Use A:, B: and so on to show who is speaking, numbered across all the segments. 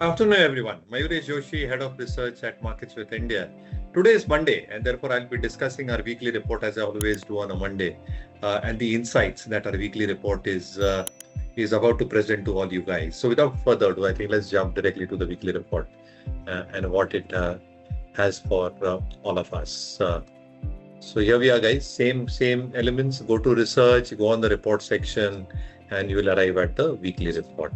A: Afternoon, everyone. Mayuresh Joshi, Head of Research at MarketSmith India. Today is Monday, and therefore I'll be discussing our weekly report as I always do on a Monday, and the insights that our weekly report is about to present to all you guys. So, without further ado, I think let's jump directly to the weekly report and what it has for all of us. So here we are, guys. Same elements. Go to research, go on the report section, and you will arrive at the weekly report.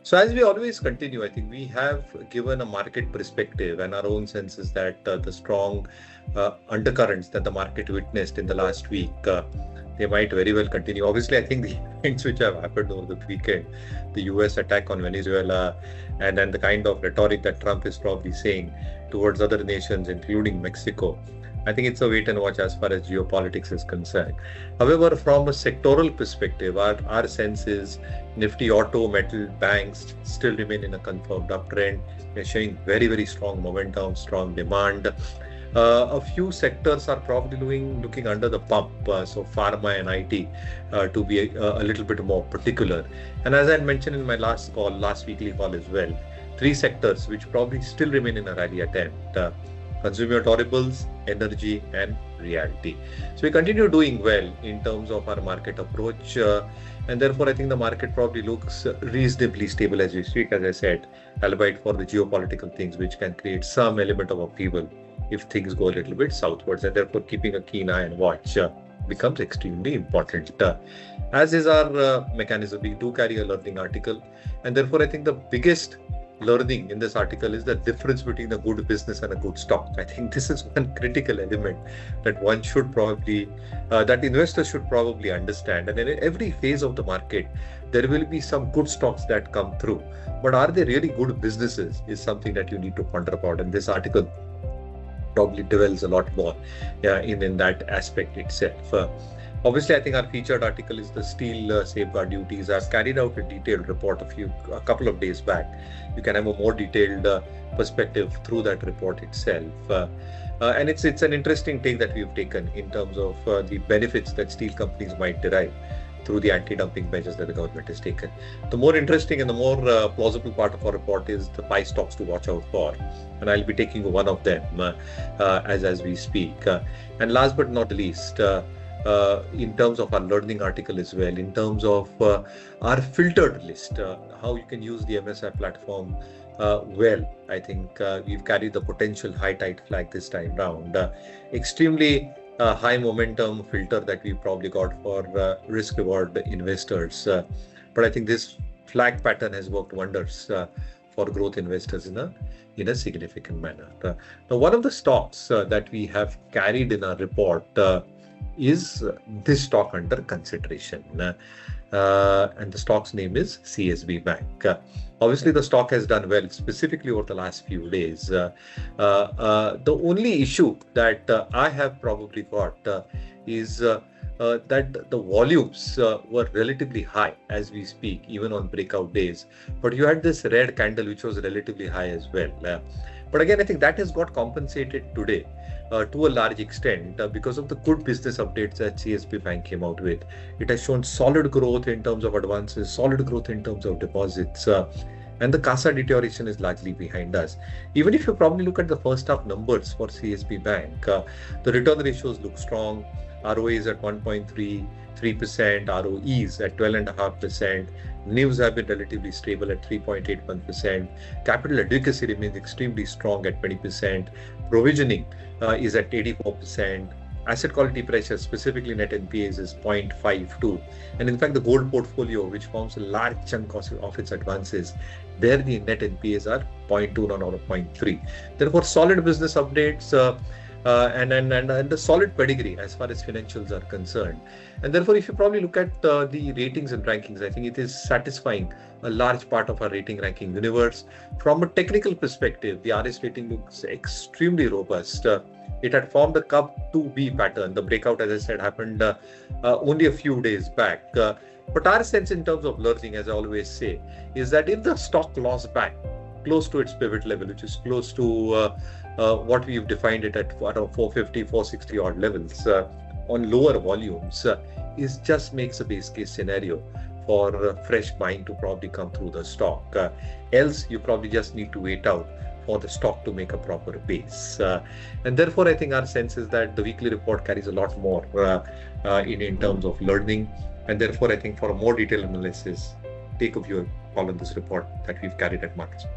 A: So as we always continue, I think we have given a market perspective and our own sense is that the strong undercurrents that the market witnessed in the last week, they might very well continue. Obviously, I think the events which have happened over the weekend, the US attack on Venezuela, and then the kind of rhetoric that Trump is probably saying towards other nations, including Mexico, I think it's a wait and watch as far as geopolitics is concerned. However, from a sectoral perspective, our sense is Nifty, auto, metal, banks still remain in a confirmed uptrend. They're showing very, very strong momentum, strong demand. A few sectors are probably looking under the pump, so pharma and IT to be a little bit more particular. And as I mentioned in my last weekly call as well, three sectors which probably still remain in a rally attempt. Consumer durables, energy, and reality. So we continue doing well in terms of our market approach, and therefore I think the market probably looks reasonably stable as we speak, as I said, albeit for the geopolitical things which can create some element of upheaval if things go a little bit southwards, and therefore keeping a keen eye and watch becomes extremely important. As is our mechanism, we do carry a learning article, and therefore I think the biggest learning in this article is the difference between a good business and a good stock. I think this is one critical element that one should probably, that investors should probably understand. And in every phase of the market, there will be some good stocks that come through. But are they really good businesses is something that you need to ponder about. And this article probably dwells a lot more in that aspect itself. Obviously, I think our featured article is the steel safeguard duties. I've carried out a detailed report a couple of days back. You can have a more detailed perspective through that report itself. And it's an interesting take that we've taken in terms of the benefits that steel companies might derive through the anti-dumping measures that the government has taken. The more interesting and the more plausible part of our report is the 5 stocks to watch out for. And I'll be taking one of them as we speak. And last but not least, in terms of our learning article as well, in terms of our filtered list, how you can use the MSI platform well. I think we've carried the potential high tide flag this time round. Extremely high momentum filter that we probably got for risk reward investors. But I think this flag pattern has worked wonders for growth investors in a significant manner. Now, one of the stocks that we have carried in our report is this stock under consideration, and the stock's name is CSB Bank. Obviously, the stock has done well, specifically over the last few days. The only issue that I have probably got is that the volumes were relatively high as we speak, even on breakout days. But you had this red candle which was relatively high as well. But again, I think that has got compensated today to a large extent because of the good business updates that CSB Bank came out with. It has shown solid growth in terms of advances, solid growth in terms of deposits, and the CASA deterioration is largely behind us. Even if you probably look at the first half numbers for CSB Bank, the return ratios look strong. ROA is at 1.33%, ROE is at 12.5%. NIMs have been relatively stable at 3.81%. Capital adequacy remains extremely strong at 20%. Provisioning is at 84%. Asset quality pressure, specifically net NPAs, is 0.52. And in fact, the gold portfolio, which forms a large chunk of its advances, there the net NPAs are 0.29 or 0.3. Therefore, solid business updates and a solid pedigree as far as financials are concerned. And therefore, if you probably look at the ratings and rankings, I think it is satisfying a large part of our rating ranking universe. From a technical perspective, the RS rating looks extremely robust. It had formed a Cup 2B pattern. The breakout, as I said, happened only a few days back. But our sense in terms of learning, as I always say, is that if the stock lost back close to its pivot level, which is close to what we've defined it at around 450, 460 odd levels on lower volumes, is just makes a base case scenario for fresh buying to probably come through the stock. Else, you probably just need to wait out for the stock to make a proper base. And therefore, I think our sense is that the weekly report carries a lot more in terms of learning. And therefore, I think for a more detailed analysis, take a view call on this report that we've carried at MarketSmith.